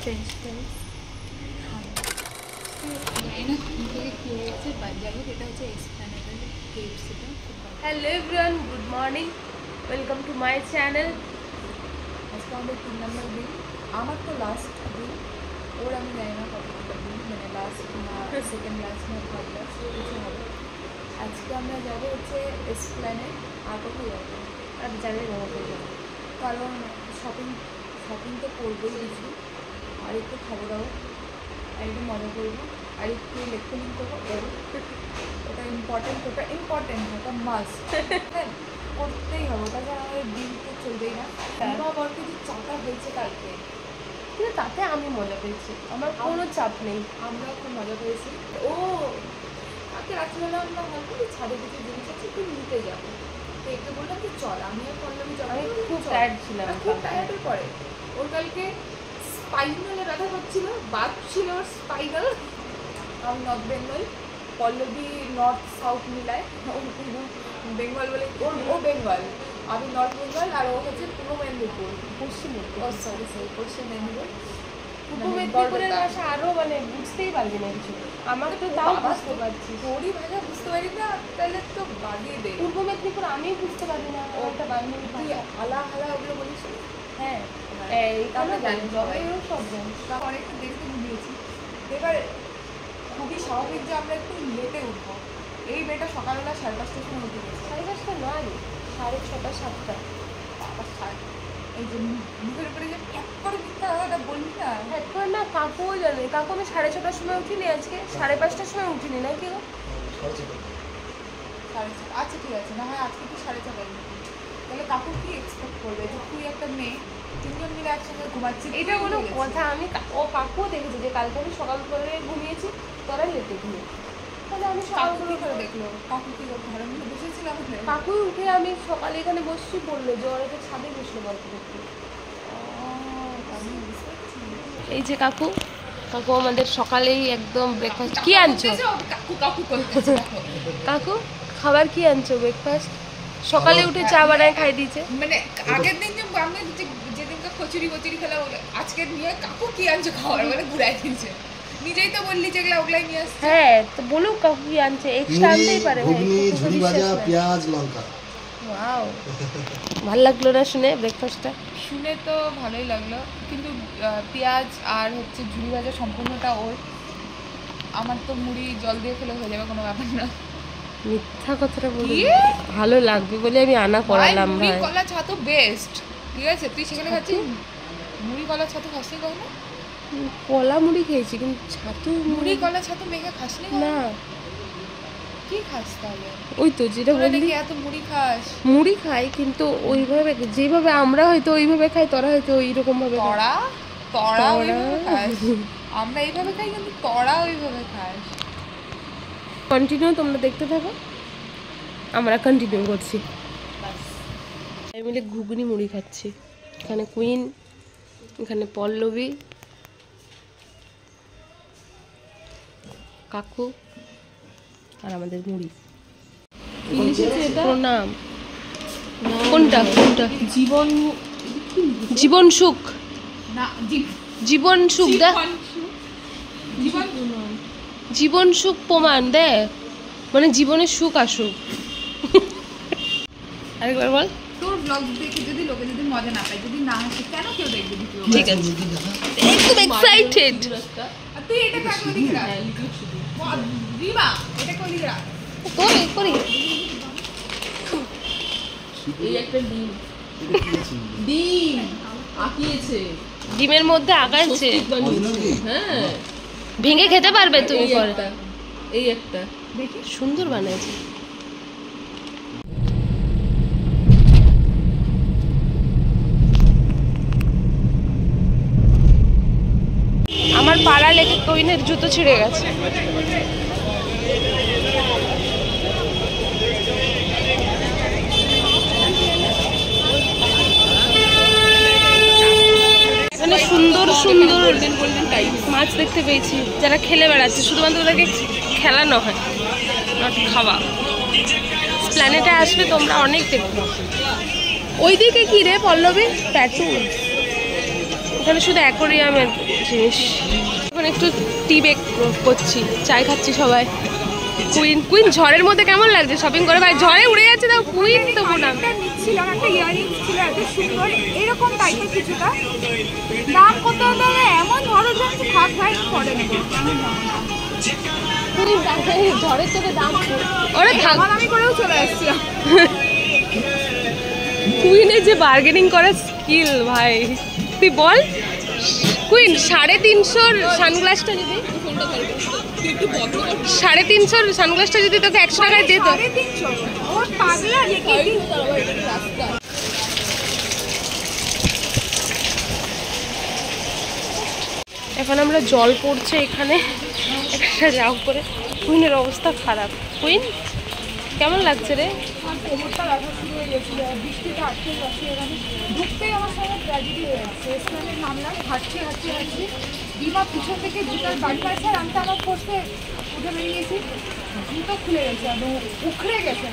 French fries hello everyone, good morning, welcome to my channel. আজকে আমাদের 3 নম্বর দিন। আমার তো লাস্ট দিন, ওর আমি জানি না কতটা দিন, মানে লাস্ট না সেকেন্ড লাস্ট না থার্ড লাস্ট কিছু হবে। আজকে আমরা যাবো হচ্ছে এসপ্ল্যানেড। আর কোথায় যাবো আর জানি না কোথায় যাবো, কারণ শপিং তো করবোই কিছু, আর একটু খাবো দাবো, আর একটু মজা করবো, আর একটু লেকচারিং করবো। ওটা ইম্পর্টেন্ট, ওটা মাস্ট হ্যাঁ, করতেই হবে। ওটা ছাড়া আমাদের দিন তো চলবেই না। বর কিছু চাপা হয়েছে কালকে, কিন্তু তাতে আমি মজা পেয়েছি, আমার কোনো চাপ নেই। আমরা খুব মজা পেয়েছি। ও কালকে রাত্রিবেলা আমরা ভাবলাম ছাদে কিছু জিনিস আছে, একটু নিতে যাবো। তো একটু বললাম যে চল, আমি আর পল্লবী যাবো। আমি খুব টায়ার্ড ছিলাম, খুব টায়ার্ডের পরে ওর কালকে স্পাইনালে ব্যথা করছিল, বাদ ছিল ওর স্পাইনাল। আমি north Bengal, Pallavi north south মিলায়, বেঙ্গল বলে ও বেঙ্গল, আমি নর্থ বেঙ্গল, আর ও হচ্ছে পূর্ব মেদিনীপুর, পশ্চিম মেদিনীপুর। পূর্ব মেদিনীপুরের ভাষা আরও মানে বুঝতেই পারবি না কিছু, আমাকে তো তাও বুঝতে পারছি। তোরই ভাষা বুঝতে পারি না, তাহলে তো বাগিয়ে দে। পূর্ব মেদিনীপুর আমিই বুঝতে পারি না, ওটা বাঙালি তুই হালা ওগুলো বলিস। হ্যাঁ, এই আমরা জানি সবাই, সব জানি। অনেকটা দেরিতে ঘুমিয়েছি। এবার খুবই স্বাভাবিক যে আমরা একটু লেটে উঠবো। এই মেয়েটা সকালবেলা 5:30টার সময় উঠে গেছে। 5:30 নয়, 6:30, 7টা। এই যে মুখের উপরে যে এক করে মিথ্যা কথাটা বলবি না। এখন না কাকুও জানে, কাকু আমি 6:30টার সময় উঠিনি, আজকে 5:30টার সময় উঠিনি নাকি গো? 4:30। আচ্ছা ঠিক আছে, না হয় আজকে তুই 4:30টায় উঠবি। তাহলে কাকু কি এক্সপেক্ট করবে যে তুই একটা মেয়ে, তিনজন মিলে একসঙ্গে ঘুমাচ্ছি? এটা কোনো কথা? আমি ও কাকুও দেখেছি যে কালকে আমি সকাল করে ঘুমিয়েছি, তোরা লেটে ঘুমিয়ে। তাহলে আমি সকাল করে দেখলো কাকু কি ঘরের মধ্যে বসেছিলাম। কাকুই উঠে, আমি সকালে এখানে বসছি বললো যে ওরা তো ছাদে বসলো গল্প করতে। এই যে কাকু আমাদের সকালেই একদম ব্রেকফাস্ট কি আনছো? কাকু খাবার কি আনছো? ব্রেকফাস্ট সকালে উঠে চা বানায় খাই দিয়েছে। মানে আগের দিন যে আমি যেদিনকে কচুরি খেলাম, আজকে নিয়ে কাকু কি আনছো খাবার মানে ঘুরাই দিয়েছে। নিজেই তো বললি যেগুলো ওগুলাই নিয়ে আসছে। হ্যাঁ তো বলুক কাকু কি আনছে, এক্সট্রা আনতেই পারে। ঝুড়ি ভাজা, পেঁয়াজ, লঙ্কা। ওয়াও, ভালো লাগলো না শুনে? ব্রেকফাস্টটা শুনে তো ভালোই লাগলো, কিন্তু পেঁয়াজ আর হচ্ছে ঝুড়ি ভাজা সম্পূর্ণটা ওর। আমার তো মুড়ি জল দিয়ে খেলে হয়ে যাবে, কোনো ব্যাপার না। মিথ্যা কথাটা বলি, ভালো লাগবে বলে আমি আনা করালাম। মুড়ি কলা ছাতু বেস্ট, ঠিক আছে? তুই সেখানে খাচ্ছিস মুড়ি কলা ছাতু খাসনি কখনো? কলা মুড়ি খেয়েছি, কিন্তু ছাতু মুড়ি কলা ছাতু মেখে খাসনি না। কি খাস তাহলে? ওই তো যেটা বললি, এত মুড়ি খাস। মুড়ি খাই, কিন্তু ওইভাবে যেভাবে আমরা হয়তো ওইভাবে খাই, তোরা হয়তো ওইরকম ভাবে। তোরা ওইভাবে খাস, আমরা এইভাবে খাই, কিন্তু তোরা ওইভাবে খাস। কন্টিনিউ তোমরা দেখতে থাকো, আমরা কন্টিনিউ করছি। আমি মিলে ঘুগনি মুড়ি খাচ্ছি। এখানে কুইন, এখানে পল্লবী, কাকু আর আমাদের মুড়ি। প্রণাম। কোনটা জীবন সুখ, না জীবন সুখ দা, জীবন সুখ প্রমাণ দে, মানে জীবনের সুখ আসুক। আরেকবার বল। তোর ব্লগ দেখে যদি লোকে যদি মজা না পায়, যদি না হাসে, কেন কেউ দেখবে? ঠিক আছে, একদম এক্সাইটেড। আর তুই এটা কাকে ওদিকে রাখ, রিমা এটা কোন দিকে রাখ, করি এই একটা ডিম আঁকিয়েছে, ডিমের মধ্যে আঁকাইছে। হ্যাঁ, ভেঙে খেতে পারবে তুমি পরে। এই একটা দেখি সুন্দর বানিয়েছে। আমার পাড়া লেগে কইনের জুতো ছিঁড়ে গেছে। মানে সুন্দর সুন্দর মাছ দেখতে পেয়েছি, যারা খেলে বেড়াচ্ছে, শুধুমাত্র ওদেরকে খেলানো হয়, নট খাওয়া। প্ল্যানেটে আসবে তোমরা অনেক দেখবে। ওইদিকে কি রে পল্লবী? ট্যাটু, এখানে শুধু অ্যাকোরিয়ামের জিনিস। এখন একটু টি বেক করছি, চাই খাচ্ছি সবাই। কুইন ঝড়ের মধ্যে কেমন লাগছে শপিং করে? ভাই ঝড়ে উড়ে যাচ্ছে, তাও কুইন তবু না। নিচ্ছিলাম একটা ইয়ারিংস ছিল এত সুন্দর, এরকম টাইপের কিছুটা। দাম কত দাদা? এমন ঝড় উঠছে, খাট ভাই পড়ে নেব। ঝড়ের থেকে দাম ওরে থাক, আমি করেও চলে আসছিলাম। কুইনের যে বার্গেনিং করার স্কিল ভাই, তুই বল। কুইন 350 সানগ্লাসটা যদি 350 সানগ্লাসটা যদি তোকে 100 টাকায় দিত। 350 ওর পাগলা নাকি? এখন আমরা জল পড়ছে এখানে একটা যাও করে। কুইনের অবস্থা খারাপ। কুইন কেমন লাগছে রে? আর কোমরটা ব্যথা শুরু হয়ে গেছিল, বৃষ্টিটা আটকে গেছে। এখানে ঢুকতেই আমার সঙ্গে ট্র্যাজেডি হয়ে যাচ্ছে। স্টেশনে নামলাম, হাঁটছি বিমা পিছন থেকে জুতার বাড়ি পাইছে, আর আমি তো আমার পড়তে উঠে বেরিয়ে গেছি, জুতো খুলে গেছে এবং উখড়ে গেছে।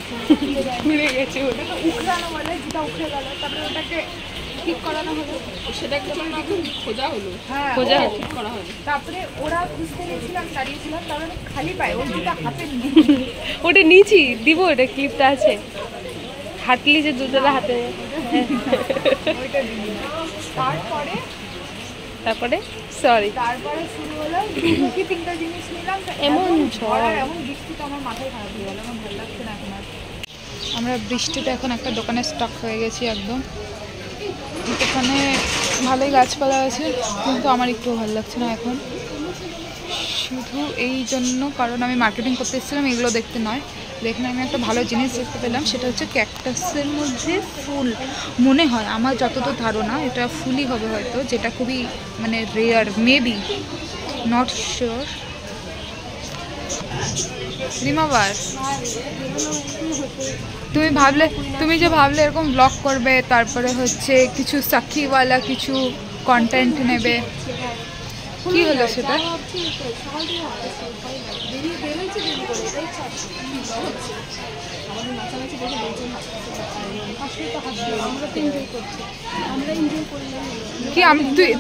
মিলে গেছে ওটা। ওটা উখড়ানো বলে, জুতা উখড়ে গেল। তারপরে ওটাকে ঠিক করানো হলো, সেটাকে খোঁজা হলো। হ্যাঁ খোঁজা ও- হলো। করা হলো। তারপরে ওরা খুঁজতে গেছিলাম, দাঁড়িয়েছিলাম, তারপরে আমি খালি পায়ে ওর জুতা হাতে নিয়ে ওটা নিচি দিব, ওটা ক্লিপটা আছে। হাঁটলি যে দুটোটা হাতে। ওইটা দিয়ে তারপরে সরি তারপরে শুরু হলো, দুটো কি তিনটা জিনিস নিলাম। তো এমন এমন ঝড়। আর এমন বৃষ্টি, তো আমার মাথায় খারাপ হয়ে গেল, আমার ভালো লাগছে না এখন আর। আমরা বৃষ্টিতে এখন একটা দোকানে স্টক হয়ে গেছি একদম। এখানে ভালোই গাছপালা আছে, কিন্তু আমার একটু ভালো লাগছে না এখন, শুধু এই জন্য কারণ আমি মার্কেটিং করতে এসেছিলাম, এগুলো দেখতে নয়। এখানে আমি একটা ভালো জিনিস দেখতে পেলাম, সেটা হচ্ছে ক্যাকটাসের মধ্যে ফুল। মনে হয় আমার যতদূর ধারণা এটা ফুলই হবে হয়তো, যেটা খুবই মানে রেয়ার, মেবি, নট শিওর। রিমাবার, তুমি যে ভাবলে এরকম ব্লগ করবে, তারপরে হচ্ছে কিছু সাক্ষীওয়ালা কিছু কন্টেন্ট নেবে, কি হলো সেটা? কি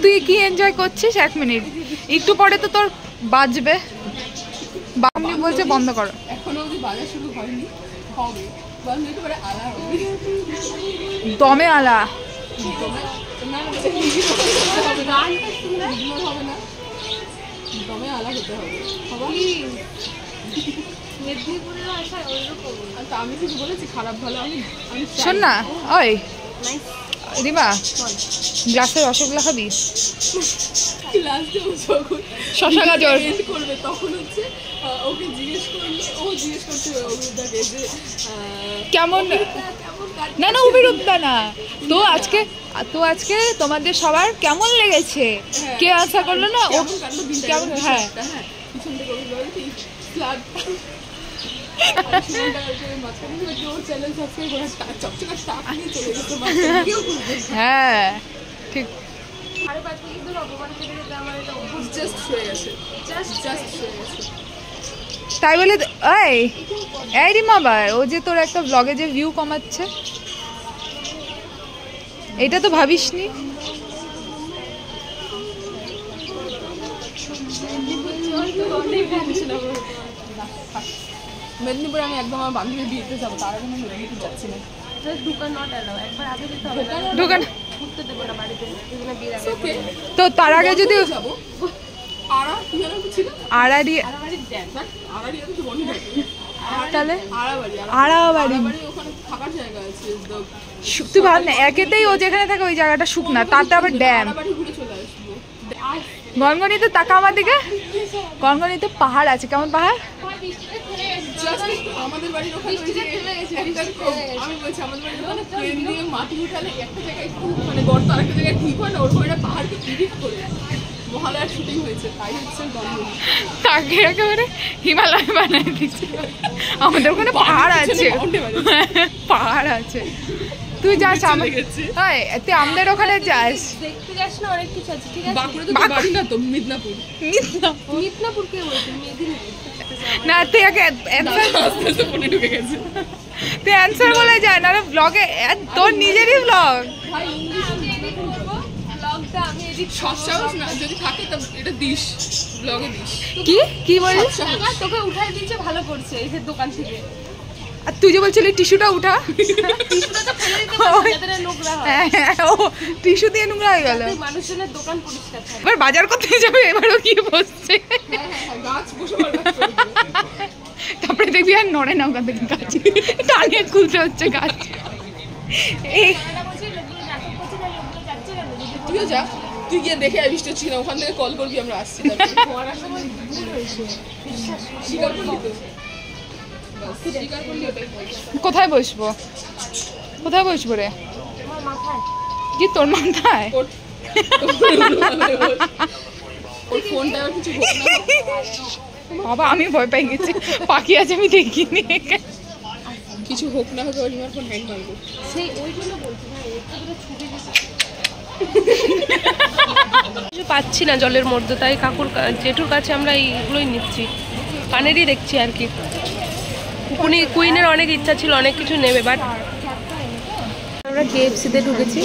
তুই কি এনজয় করছিস? 1 মিনিট, একটু পরে তো তোর বাজবে। বামনি বলছে বন্ধ করো। এখনো অবধি বাজার শুরু হয়নি, হবে। 1 মিনিট পরে আলা হবে। দমে আলা। না হবে না, দমে আলা হতে হবে। আমি কিছু বলেছি খারাপ ভালো? আমি শোন না, ওই রিমা, গ্লাসের রসগোল্লা খাবি? লাস্টে ও যখন শশা গাজর করবে তখন হচ্ছে ওকে জিজ্ঞেস করলে, ও জিজ্ঞেস করছে অভিরুদ্ধাকে যে কেমন? না না, অভিরুদ্ধা না তো। আজকে তোমাদের সবার কেমন লেগেছে? কে আশা করলো না ও কেমন? হ্যাঁ, পিছন থেকে অভিরুদ্ধ কি ফ্ল্যাট হ্যাঁ ঠিক। তাই বলে এই রিমাবার, ও যে তোর একটা ব্লগে যে ভিউ কমাচ্ছে, এটা তো ভাবিসনি? মেদিনীপুরে আমি একদম আমার বান্ধবীর বিয়েতে যাবো, তার আগে আমি মেদিনীপুর যাচ্ছি না। দোকান ওকে, তো তার আগে যদি যাবো আড়া কি যেন ছিল, আড়াড়ি আড়াড়ি তো বনি থাকে, তাহলে আড়াবাড়ি আড়াবাড়ি ওখানে থাকার জায়গা আছে। তুই ভাব না, একেতেই ও যেখানে থাকে ওই জায়গাটা শুকনা, তাতে আবার ড্যাম। আড়াবাড়ি ঘুরে চলে আসবো। গনগনিতে তাকা আমার দিকে, গনগনিতে পাহাড় আছে। কেমন পাহাড়? আমাদের বাড়ির ওখানে ওই যে আমি বলছি আমাদের বাড়ির ওখানে ট্রেন দিয়ে মাটি উঠালে একটা জায়গায় একটু মানে গর্ত, আরেকটা জায়গায় ঠিক হয় না, ওরকম একটা পাহাড়কে এডিট করে মহালয়ার শুটিং হয়েছে, তাই হচ্ছে গনগনি। তাকে একেবারে হিমালয় বানায় দিচ্ছে। আমাদের ওখানে পাহাড় আছে, পাহাড় আছে। তুই যাস তুই আমাদের ওখানে যাস, দেখতে যাস না, অনেক কিছু আছে। ঠিক আছে, বাঁকুড়া তো বাড়ি না তো, মিদনাপুর। মিদনাপুর কে বলছে? মেদিনীপুর না তুই আগে আস্তে আস্তে ফোনে ঢুকে গেছে। তুই অ্যান্সার বলে যায় না ব্লগে, তোর নিজেরই ব্লগ। ব্লগটা আমি সৎসাহস না যদি থাকে তা এটা দিস, ব্লগে দিস। কি বললি? তোকে উঠাই দিচ্ছে, ভালো করছে এই দোকান থেকে। আর তুই যে বলছিলি টিস্যুটা উঠা, টিস্যুটা তো ফেলে দিতে পারছিস যাতে না নোংরা হয়। ও টিস্যু দিয়ে নোংরা হয়ে গেল। মানুষজনের দোকান পরিষ্কার থাকে। এবার বাজার করতে যাবে, এবারও কি বসছে, গাছ বসে পড়বে। তারপরে দেখবি আর নড়ে না ওখান থেকে গাছ, টানিয়ে খুলতে হচ্ছে গাছ। এই তুইও যা, তুই গিয়ে দেখে আয় বৃষ্টি হচ্ছে কিনা, ওখান থেকে কল করবি, আমরা আসছি। স্বীকার করলি তো? বাস, স্বীকার করলি ওটাই। কোথায় বসবো, কোথায় বসবো রে? কি তোর মাথায়? ওর ফোনটা আর কিছু হোক না। বাবা আমি ভয় পেয়ে গেছি, পাখি আছে আমি দেখিনি। কিছু হোক না হোক, রিমার ফোন হ্যাং মারবো। সেই ওই জন্য বলছি ভাই, একটু করে ছুটে যেতে। কিছু পাচ্ছি না জলের মধ্যে, তাই কাকুর জেঠুর কাছে আমরা এইগুলোই নিচ্ছি, কানেরই দেখছি আর কি। কুইনের অনেক ইচ্ছা ছিল অনেক কিছু নেবে, বাট আমরা KFC-তে ঢুকেছি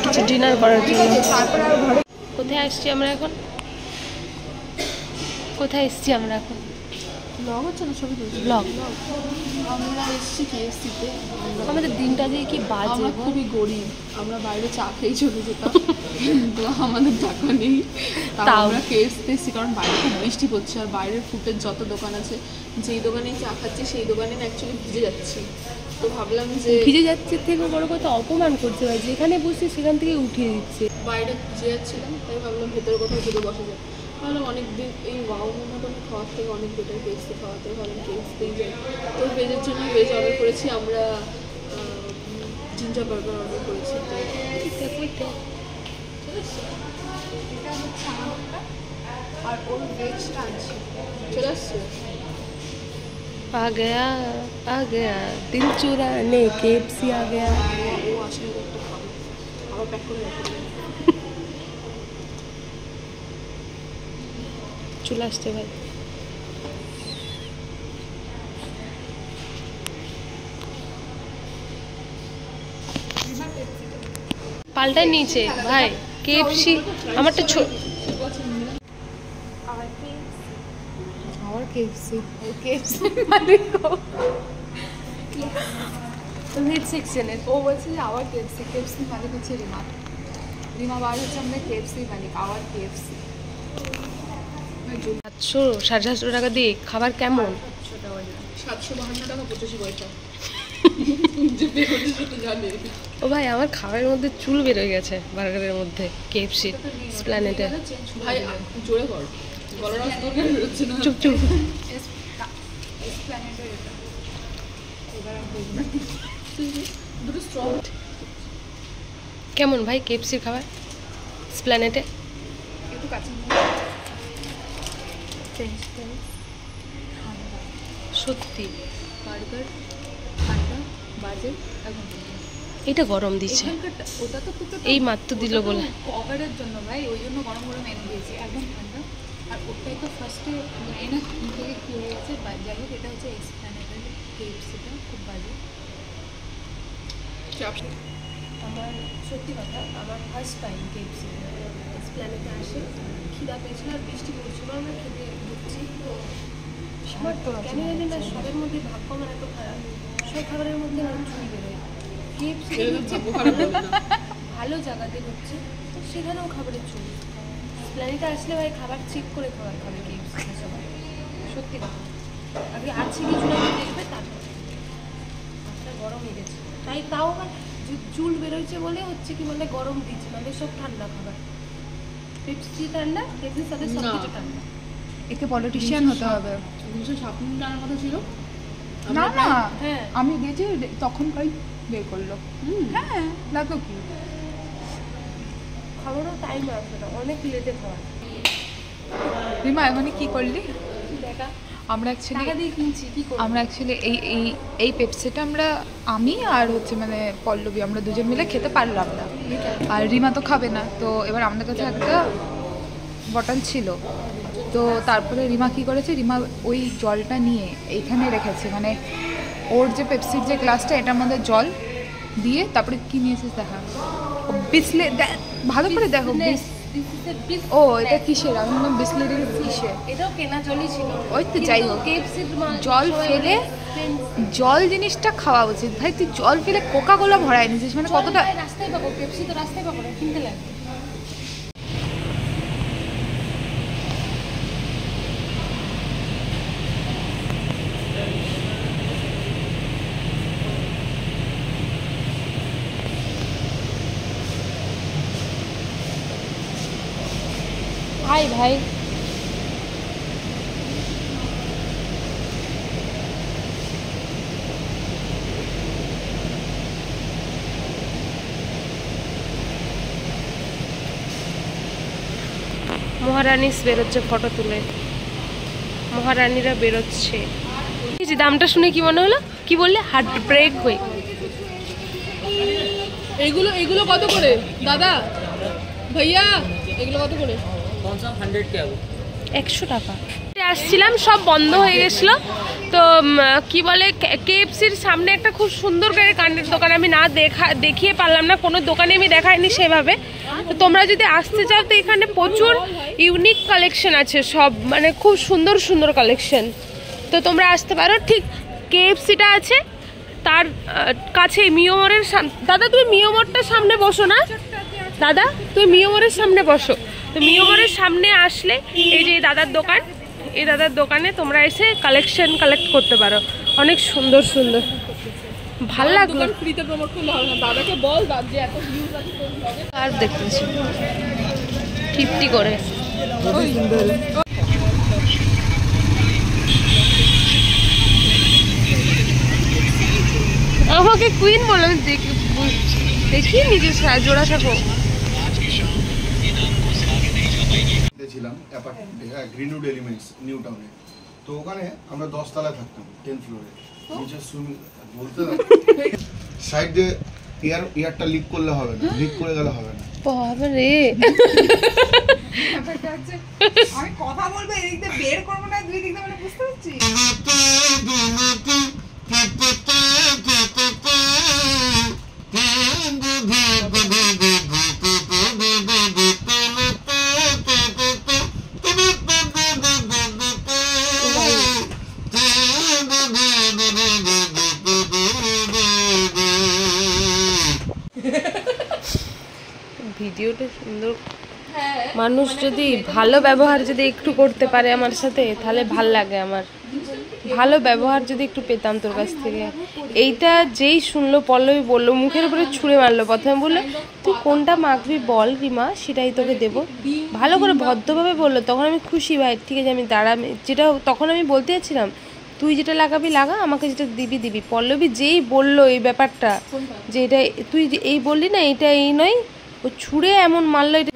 কিছু ডিনার করার জন্য। কোথায় আসছি আমরা এখন? কোথায় এসছি আমরা এখন? ব্লগ হচ্ছে না, ছবি তুলছি। ব্লগ। আমরা এসেছি KFC-তে। আমাদের দিনটা যে কি বাজে, আমরা খুবই গরিব, আমরা বাইরে চা খেয়ে চলে যেতাম, কিন্তু আমাদের টাকা নেই। তাও আমরা KFC-তে এসেছি, কারণ বাইরে খুব বৃষ্টি পড়ছে, আর বাইরের ফুটের যত দোকান আছে, যেই দোকানে চা খাচ্ছি সেই দোকানে না অ্যাকচুয়ালি ভিজে যাচ্ছি। তো ভাবলাম যে ভিজে যাচ্ছে থেকে বড় কথা অপমান করতে হয়, যেখানে বসে সেখান থেকে উঠিয়ে দিচ্ছে। বাইরে ভিজে যাচ্ছিলাম, তাই ভাবলাম ভেতরে কোথাও ঢুকে বসে যায়। ভাবলাম অনেকদিন এই ওয়াও মোমোটা খাওয়ার থেকে অনেক বেটার KFC খাওয়াতে, ভাবলাম KFC-তেই যাই। তো ভেজের জন্য ভেজ অর্ডার করেছি আমরা, জিঞ্জার বার্গার অর্ডার করেছি। তো আর ওর ভেজটা আছে। চলে আসছে। आ गया दिल चुराने KFC आ गया। ও আসলে একটা খাবে, আবার প্যাক করে রাখবে। চলে আসছে ভাই। পাল্টায় নিচে ভাই KFC আমারটা আমার KFC মিড সেকশনের। ও বলছে যে আওয়ার KFC মালিক হচ্ছে রিমা বার হচ্ছে আমরা KFC মালিক, আওয়ার KFC। 700-750 টাকা দিয়ে খাবার কেমন? 752 টাকা 85 পয়সা। যে বেরোতে সেটা জানে। ও ভাই আমার খাবারের মধ্যে চুল বেরোয় গেছে বার্গারের মধ্যে KFC প্ল্যানেটে। ভাই জোরে কর, গলার আওয়াজ তোর কেন বেরোচ্ছে না? চুপ চুপ। দুটো স্ট্রং। কেমন ভাই KFC খাবার প্ল্যানেটে? একটু কাছে সত্যি বার্গার ঠান্ডা বাজে এখন। এটা গরম দিচ্ছে, ওটা তো তোকে এই মাত্র দিল বলে। কভারের জন্য ভাই, ওই জন্য গরম গরম এনে দিয়েছি, একদম ঠান্ডা। আর ওটাই তো ফার্স্টে এনে থেকে কী হয়ে গেছে, যাই হোক এটা হচ্ছে এক্সপ্ল্যানেটের KFC-টা খুব বাজে। আমার সত্যি কথা, আমার ফার্স্ট টাইম KFC প্ল্যানেটে আসে, খিদা পেয়েছিল আর বৃষ্টি পড়ছিল, আমরা খেতে ঢুকছি। কেন জানি না সবের মধ্যে ভাগ্য আমার এত খারাপ, সব খাবারের মধ্যে আমার চুরি বেরোয়। KFC ভালো জায়গাতে হচ্ছে, তো সেখানেও খাবারের চুরি। প্ল্যানেটে আসলে ভাই খাবার চেক করে খাবার খাবে KFC সবাই, সত্যি কথা। আগে আছে কিছু না দেখবে, তারপর মাথাটা গরম হয়ে গেছে। তাও আবার চুল বেরোচ্ছে বলে হচ্ছে কি বলে গরম দিচ্ছে, মানে সব ঠান্ডা খাবার। পেপসি ঠান্ডা, পেপসির সাথে সব কিছু ঠান্ডা। একে পলিটিশিয়ান হতে হবে। 256 টাকার কথা ছিল। না না হ্যাঁ আমি গেছি তখন কই বের করলো। হ্যাঁ লাগো কি খাবারও টাইম আসবে না, অনেক লেটে খাওয়া। রিমা মানে কি করলি? দেখা আমরা অ্যাকচুয়ালি টাকা দিয়ে কিনছি, কি করবো? আমরা অ্যাকচুয়ালি এই পেপসিটা আমি আর হচ্ছে মানে পল্লবী আমরা দুজন মিলে খেতে পারলাম না, আর রিমা তো খাবে না। তো এবার আমাদের কাছে একটা বটল ছিল, তো তারপরে রিমা কী করেছে, রিমা ওই জলটা নিয়ে এইখানে রেখেছে, মানে ওর যে পেপসির যে গ্লাসটা এটার মধ্যে জল দিয়ে তারপরে কী নিয়েছিস দেখা, বিসলে ভালো করে দেখো। ও এটা কিসের? আমি মনে বিসলেরির কিসে? এটাও কেনা জলই ছিল। ওই তো যাই হোক, জল ফেলে জল জিনিসটা খাওয়া উচিত ভাই। তুই জল ফেলে কোকা কোলা ভরাই নিছিস, মানে কতটা। রাস্তায় পাবো, পেপসি তো রাস্তায় পাবো না, কিনতে লাগবে। ভাই ভাই মহারানী বেরোচ্ছে ফটো তুলে, মহারানীরা বেরোচ্ছে। দামটা শুনে কি মনে হলো? কি বললে? হার্ট ব্রেক হয়ে। এগুলো এগুলো কত করে দাদা ভাইয়া? এগুলো কত করে? 100 টাকা। আসছিলাম, সব বন্ধ হয়ে গেছিলো। তো কি বলে, কেএফসির সামনে একটা খুব সুন্দর করে কানের দোকান আমি না দেখিয়ে পারলাম না, কোনো দোকানে আমি দেখাইনি সেভাবে। তো তোমরা যদি আসতে চাও তো এখানে প্রচুর ইউনিক কালেকশন আছে, সব মানে খুব সুন্দর সুন্দর কালেকশন। তো তোমরা আসতে পারো। ঠিক কেএফসিটা আছে তার কাছে মিওমরের দাদা তুমি মিওমরটার সামনে বসো না দাদা, তুমি মিওমরের সামনে বসো। তো মিওমরের সামনে আসলে এই যে দাদার দোকান, এই দাদার দোকানে তোমরা এসে কালেকশন কালেক্ট করতে পারো, অনেক সুন্দর সুন্দর। ভাল লাগলো। ফ্রিতে প্রমোট করলে হবে না, দাদাকে বল যে এত ভিউজ আছে তোর ব্লগে। আর দেখতেছি 50 করে। আমাকে কুইন বললাম, দেখি নিজে জোড়া থাকো। ছিলাম গ্রিনউড এলিমেন্টস নিউ টাউনে। তো ওখানে আমরা 10 তলায় থাকতাম, 10th ফ্লোরে। নিচে সুইমিং বলতে সাইড দিয়ে এয়ারটা লিক করলে হবে না, লিক করে গেলে হবে না। বাবা রে, আমি কথা বলবো এদিক দিয়ে বের করবো না, দুই দিক দিয়ে, মানে বুঝতে পারছি। ভিডিওটা সুন্দর। মানুষ যদি ভালো ব্যবহার যদি একটু করতে পারে আমার সাথে, তাহলে ভাল লাগে আমার। ভালো ব্যবহার যদি একটু পেতাম তোর কাছ থেকে। এইটা যেই শুনলো, পল্লবী বললো, মুখের উপরে ছুঁড়ে মারলো। প্রথমে বললো তুই কোনটা মাখবি বল রিমা, সেটাই তোকে দেবো। ভালো করে ভদ্রভাবে বললো, তখন আমি খুশি ভাই, ঠিক আছে আমি দাঁড়াবি। যেটা তখন আমি বলতে চাচ্ছিলাম, তুই যেটা লাগাবি লাগা, আমাকে যেটা দিবি দিবি। পল্লবী যেই বললো এই ব্যাপারটা, যে এটা তুই এই বললি না, এটা এই নয়, ও ছুঁড়ে এমন মারলো। এটা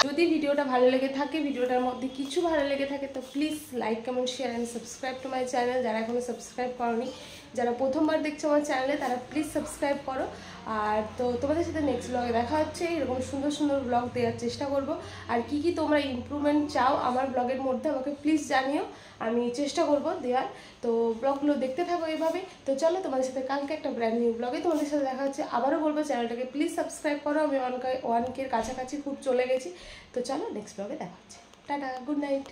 যদি ভিডিওটা ভালো লেগে থাকে, ভিডিওটার মধ্যে কিছু ভালো লেগে থাকে, তো please like comment share and subscribe to my channel. যারা এখনো সাবস্ক্রাইব করোনি, যারা প্রথমবার দেখছো আমার চ্যানেলে, তারা প্লিজ সাবস্ক্রাইব করো। আর তো তোমাদের সাথে নেক্সট ব্লগে দেখা হচ্ছে। এরকম সুন্দর সুন্দর ব্লগ দেওয়ার চেষ্টা করব। আর কি কি তোমরা ইমপ্রুভমেন্ট চাও আমার ব্লগের মধ্যে, আমাকে প্লিজ জানিও, আমি চেষ্টা করব দেওয়ার। তো ব্লগগুলো দেখতে থাকো এভাবে। তো চলো, তোমাদের সাথে কালকে একটা ব্র্যান্ড নিউ ব্লগে তোমাদের সাথে দেখা হচ্ছে। আবারও বলবো চ্যানেলটাকে প্লিজ সাবস্ক্রাইব করো। আমি 1K কাছাকাছি খুব চলে গেছি। তো চলো, নেক্সট ব্লগে দেখা হচ্ছে। Tata, good night.